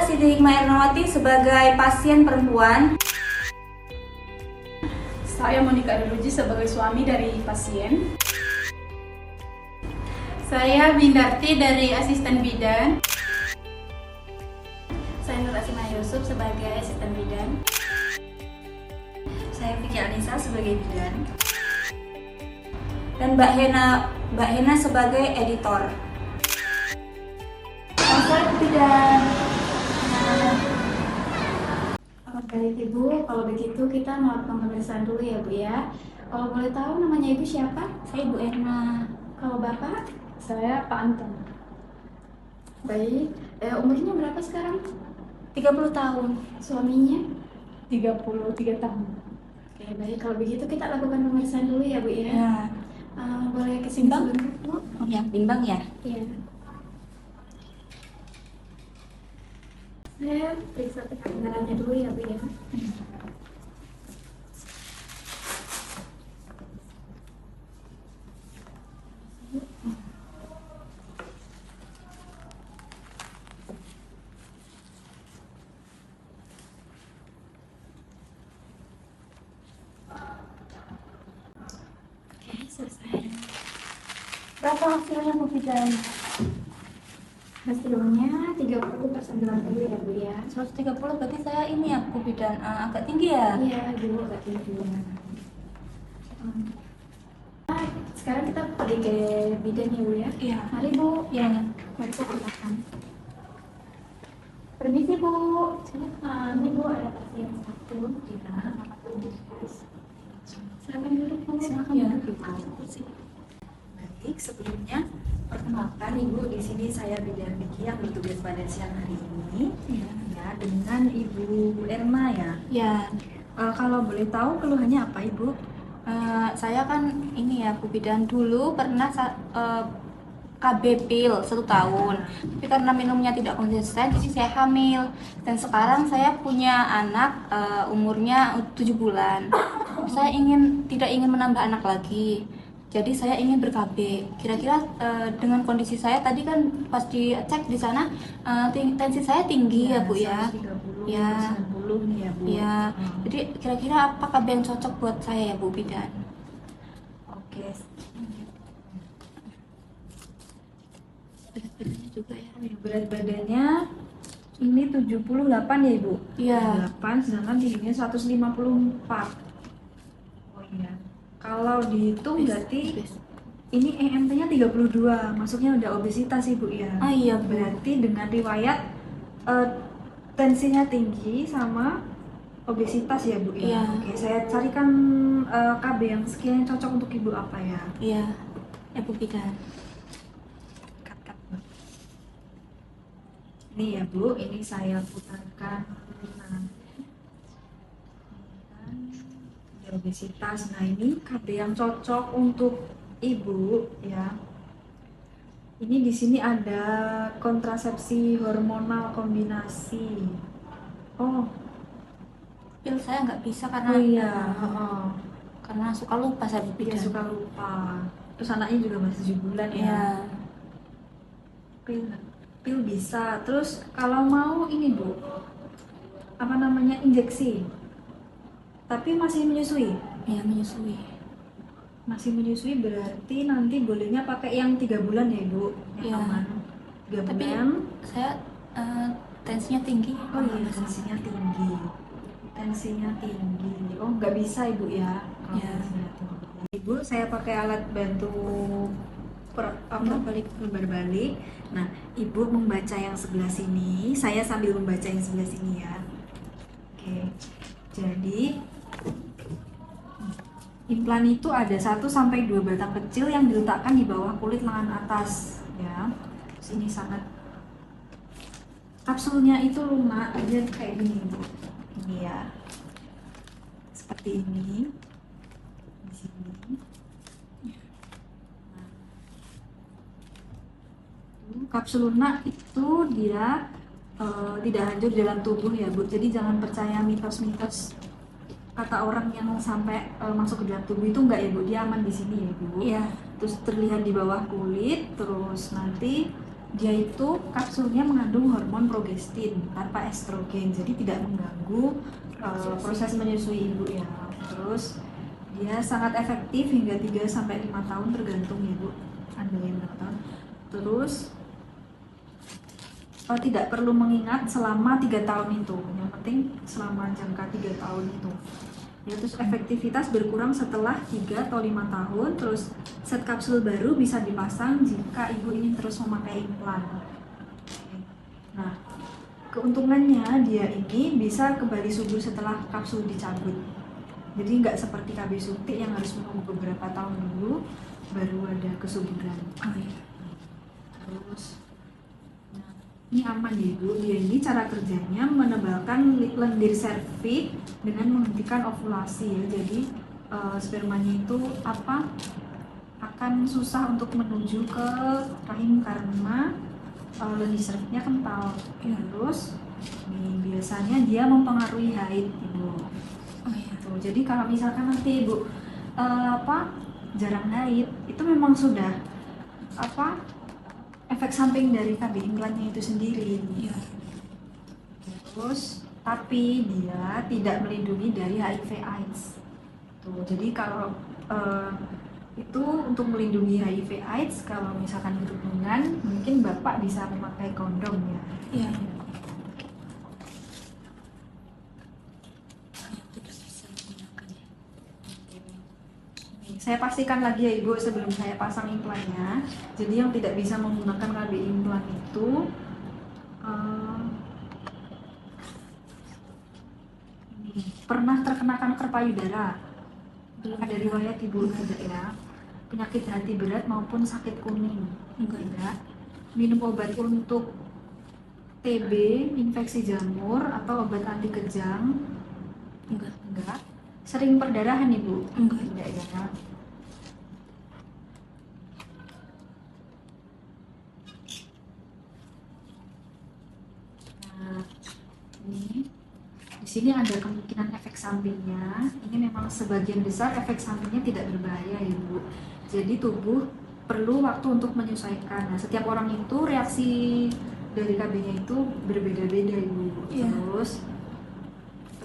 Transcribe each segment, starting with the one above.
Siti Hikmah Ernawati sebagai pasien perempuan. Saya Monika Deluji sebagai suami dari pasien. Saya Bindarti dari asisten bidan. Saya Nur Asimah Yusuf sebagai asisten bidan. Saya Vicky Anissa sebagai bidan. Dan Mbak Hena sebagai editor. Saya bidan. Baik Ibu, kalau begitu kita melakukan pemeriksaan dulu ya Bu ya. Kalau boleh tahu namanya Ibu siapa? Saya Ibu Erna. Kalau Bapak? Saya Pak Anton. Baik, umurnya berapa sekarang? 30 tahun. Suaminya? 33 tahun. Oke baik, kalau begitu kita lakukan pemeriksaan dulu ya Bu ya. Ya. Boleh kesini Timbang? sebentar Bu? Oh ya, bimbang ya. Iya. Saya periksa tekanan darahnya dulu ya Bu ya. Oke, selesai. Berapa hasilnya Bu Bidan? Hasilnya 30/90 ya Bu ya. 130 berarti saya ini ya Bu Bidan, agak tinggi ya? Iya, dulu agak tinggi. Sekarang kita pergi ke bidan ya Bu ya. Iya. Mari Bu. Iya. Mari Bu silakan. Permisi Bu. Silakan. Ini Bu ada pasien satu. Kita silakan duduk Bu. Silakan Ya. duduk, Ibu. Baik, sebelumnya perkenalkan Ibu, di sini saya bidan Vicky yang bertugas pada siang hari ini. Ya, dengan Ibu Erma ya. Ya. Kalau boleh tahu keluhannya apa Ibu? Saya kan ini ya Bu Bidan, dulu pernah KB pil 1 tahun, tapi karena minumnya tidak konsisten jadi saya hamil, dan sekarang saya punya anak umurnya 7 bulan. Saya tidak ingin menambah anak lagi, jadi saya ingin ber-KB. Kira-kira dengan kondisi saya tadi kan pas dicek di sana, tensi saya tinggi ya Bu ya. 130, Ya. 90 nih ya Bu. Ya, jadi kira-kira apa KB yang cocok buat saya ya Bu Bidan? Oke. Berat-beratnya juga ya. Berat badannya ini 78 ya Ibu? Iya. 78, sedangkan tingginya 154. Oh iya. Kalau dihitung berarti ini EMT-nya 32, masuknya udah obesitas Ibu ya. Ah iya Bu. Berarti dengan riwayat tensinya tinggi sama obesitas ya Bu ya. Iya. Oke, saya carikan KB yang sekiranya cocok untuk Ibu apa ya. Iya, ya Bu Bidan. Cut. Ini ya Bu, ini saya putarkan. Nah, ini obesitas. Nah ini KB yang cocok untuk Ibu ya. Ini di sini ada kontrasepsi hormonal kombinasi. Oh, Pil saya nggak bisa karena oh iya. Oh. karena suka lupa saya Bu Dia Bidan. suka lupa. Terus anaknya juga masih 7 bulan ya. Iya. Pil bisa. Terus kalau mau ini Bu, apa namanya, injeksi. Tapi masih menyusui. Iya, menyusui. Masih menyusui berarti nanti bolehnya pakai yang 3 bulan ya Bu. Yang Iya. aman. 3 Tapi bulan. saya tensinya tinggi. Oh iya, tensinya tinggi. Tensinya tinggi. Oh, nggak bisa Ibu ya. Kalau Ya. tensinya tinggi. Ibu, saya pakai alat bantu putar balik. Nah, Ibu membaca yang sebelah sini. Saya sambil membaca yang sebelah sini ya. Oke. Jadi implan itu ada 1 sampai 2 batang kecil yang diletakkan di bawah kulit lengan atas ya. Sini sangat. Kapsulnya itu lunak, dia kayak gini Bu. Ini ya. Seperti ini. Di sini. Nah. Kapsul lunak itu dia tidak hancur di dalam tubuh ya Bu. Jadi jangan percaya mitos-mitos kata orang yang sampai masuk ke dalam tubuh itu enggak ya Bu. Dia aman di sini ya Bu. Iya. Terus terlihat di bawah kulit, terus nanti dia itu kapsulnya mengandung hormon progestin tanpa estrogen, jadi tidak mengganggu proses menyusui ibu ya. Terus dia sangat efektif hingga 3 sampai 5 tahun tergantung ibu Anda yang berapa tahun. Terus tidak perlu mengingat selama 3 tahun itu, yang penting selama jangka 3 tahun itu ya. Terus efektivitas berkurang setelah 3 atau 5 tahun. Terus set kapsul baru bisa dipasang jika ibu ingin terus memakai implan. Nah, keuntungannya dia ini bisa kembali subur setelah kapsul dicabut, jadi nggak seperti KB suntik yang harus menunggu beberapa tahun dulu baru ada kesuburan. Terus ini aman ya ibu, dia ini cara kerjanya menebalkan lendir serviks dengan menghentikan ovulasi ya. Jadi spermanya itu akan susah untuk menuju ke rahim karena lendir serviksnya kental. Terus biasanya dia mempengaruhi haid ibu. Tuh, jadi kalau misalkan nanti ibu jarang haid, itu memang sudah efek samping dari KB implannya itu sendiri. Terus tapi dia tidak melindungi dari HIV/AIDS. Tuh, jadi kalau itu untuk melindungi HIV/AIDS, kalau misalkan berhubungan mungkin bapak bisa memakai kondom ya. Iya. Saya pastikan lagi ya ibu sebelum saya pasang implannya. Jadi yang tidak bisa menggunakan KB implan itu pernah terkena kanker payudara, ada riwayat ibu tidak ya, penyakit hati berat maupun sakit kuning enggak, minum obat untuk TB, infeksi jamur atau obat anti kejang enggak, sering perdarahan ibu Enggak. ya. Ini di sini ada kemungkinan efek sampingnya. Ini memang sebagian besar efek sampingnya tidak berbahaya ya Bu. Jadi tubuh perlu waktu untuk menyesuaikan. Nah, setiap orang itu reaksi dari KB-nya itu berbeda-beda Ibu. Iya. Terus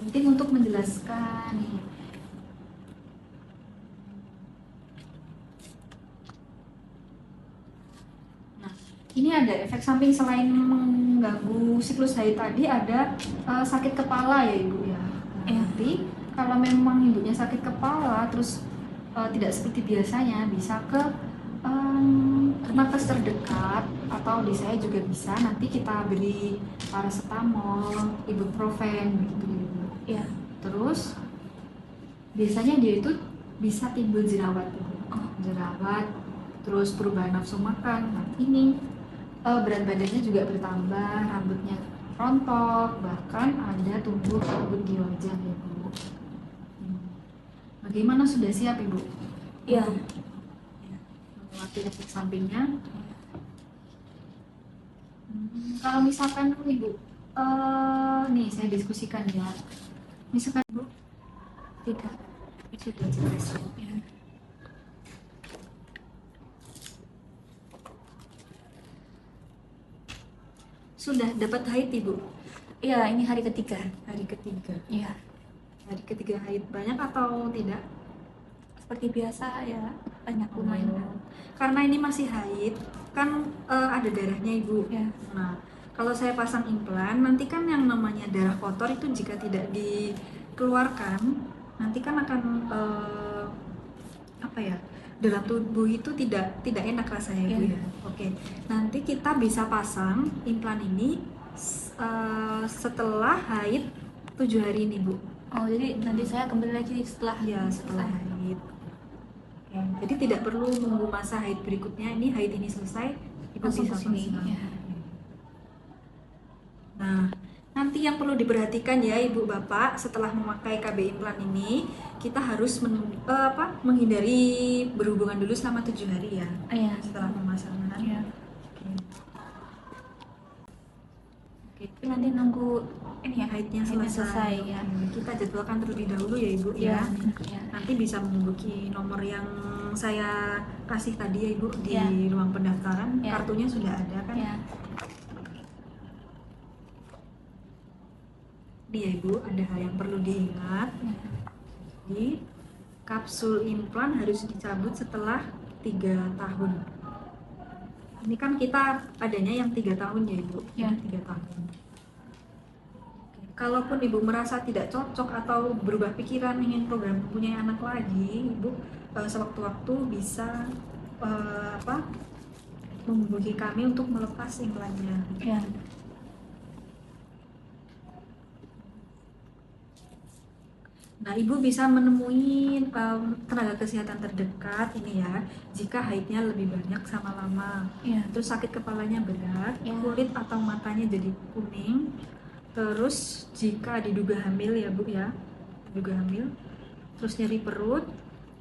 penting untuk menjelaskan nih. Ini ada efek samping selain mengganggu siklus haid tadi, ada sakit kepala ya ibu ya. Nanti kalau memang ibunya sakit kepala terus tidak seperti biasanya, bisa ke nakes terdekat atau di saya juga bisa. Nanti kita beri paracetamol, ibuprofen gitu ibu. Iya. Terus biasanya dia itu bisa timbul jerawat ibu. Jerawat, terus perubahan nafsu makan. Nah, ini berat badannya juga bertambah, rambutnya rontok, bahkan ada tumbuh rambut di wajah ya Bu. Bagaimana, sudah siap Ibu? Iya. Melewati efek sampingnya. Kalau misalkan Ibu, nih saya diskusikan ya. Misalkan Bu, tidak, sudah jelas ya. Sudah dapat haid Ibu? Iya, ini hari ketiga. Hari ketiga. Iya. Hari ketiga haid banyak atau tidak? Seperti biasa ya, banyak lumayan. Karena ini masih haid, kan ada darahnya Ibu. Ya. Nah, kalau saya pasang implan, nanti kan yang namanya darah kotor itu jika tidak dikeluarkan, nanti kan akan dalam tubuh itu tidak enak rasanya Ibu ya. Oke. Nanti kita bisa pasang implan ini setelah haid 7 hari ini Bu. Oh, jadi nanti saya kembali lagi setelah Setelah haid. Oke. Jadi tidak perlu menunggu masa haid berikutnya. Ini haid ini selesai, Ibu Langsung bisa ke sini, pasang. ya. Nah, nanti yang perlu diperhatikan ya Ibu Bapak, setelah memakai KB implan ini, kita harus menghindari berhubungan dulu selama 7 hari ya. Iya. Setelah pemasangan. Iya. Oke. Tapi nanti nunggu ini ya, Haidnya haidnya selesai ya. Kita jadwalkan terlebih dahulu ya Ibu Iya. ya. Iya. Nanti bisa menghubungi nomor yang yang saya kasih tadi ya Ibu di Ya. ruang pendaftaran, Ya. kartunya sudah ada kan? Ya. Ini ya Ibu, ada hal yang perlu diingat. Jadi kapsul implan harus dicabut setelah 3 tahun. Ini kan kita adanya yang 3 tahun ya Ibu, Ya. 3 tahun. Kalaupun Ibu merasa tidak cocok atau berubah pikiran ingin program mempunyai anak lagi, Ibu sewaktu-waktu bisa menghubungi kami untuk melepas implannya. Ya. Nah, Ibu bisa menemui tenaga kesehatan terdekat ini ya, jika haidnya lebih banyak sama lama. Ya. Terus sakit kepalanya berat, Ya. kulit atau matanya jadi kuning. Terus jika diduga hamil ya Bu ya, diduga hamil. Terus nyeri perut,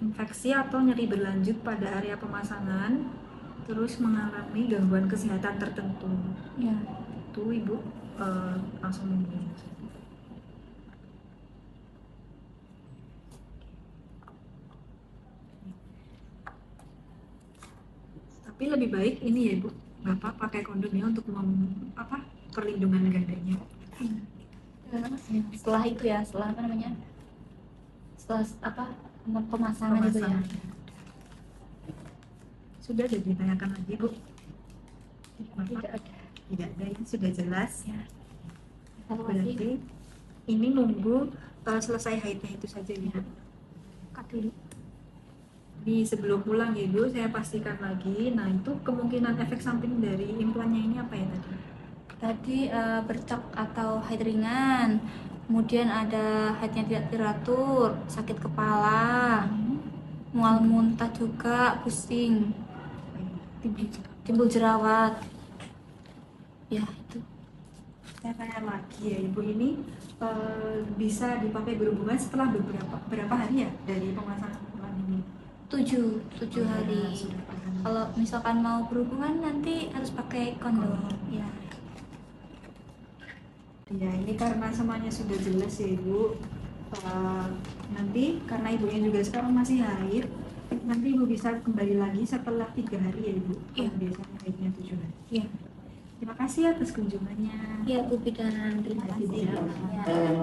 infeksi atau nyeri berlanjut pada area pemasangan. Terus mengalami gangguan kesehatan tertentu. Ya. Itu Ibu langsung menghubungi. Tapi lebih baik ini ya Ibu, Bapak pakai kondomnya untuk perlindungan gandanya. Setelah itu ya, setelah apa namanya? Setelah apa? Pemasangan itu ya. Sudah ada ditanyakan lagi Bu? Tidak ada. Tidak ada, ya sudah jelas. Ya. Evaluasi. Berarti ini nunggu selesai haidnya itu saja ya. Cut dulu. Ini sebelum pulang ya Bu, saya pastikan lagi. Nah itu kemungkinan efek samping dari implannya ini apa ya tadi? Tadi bercak atau haid ringan, kemudian ada haidnya tidak teratur, sakit kepala, mual muntah juga, pusing, timbul jerawat. Ya itu. Saya tanya lagi ya Ibu, ini bisa dipakai berhubungan setelah berapa hari ya dari pemasangan implan ini? 7 hari. Sudah paham. Kalau misalkan mau berhubungan nanti harus pakai kondom. Ya. Ya ini karena semuanya sudah jelas ya Ibu. Nanti karena Ibunya juga sekarang masih haid, nanti Ibu bisa kembali lagi setelah 3 hari ya Ibu. Iya. Biasanya haidnya 7 hari. Ya. Terima kasih atas kunjungannya. Ya Bu Bidan, terima kasih. Ya. Ya.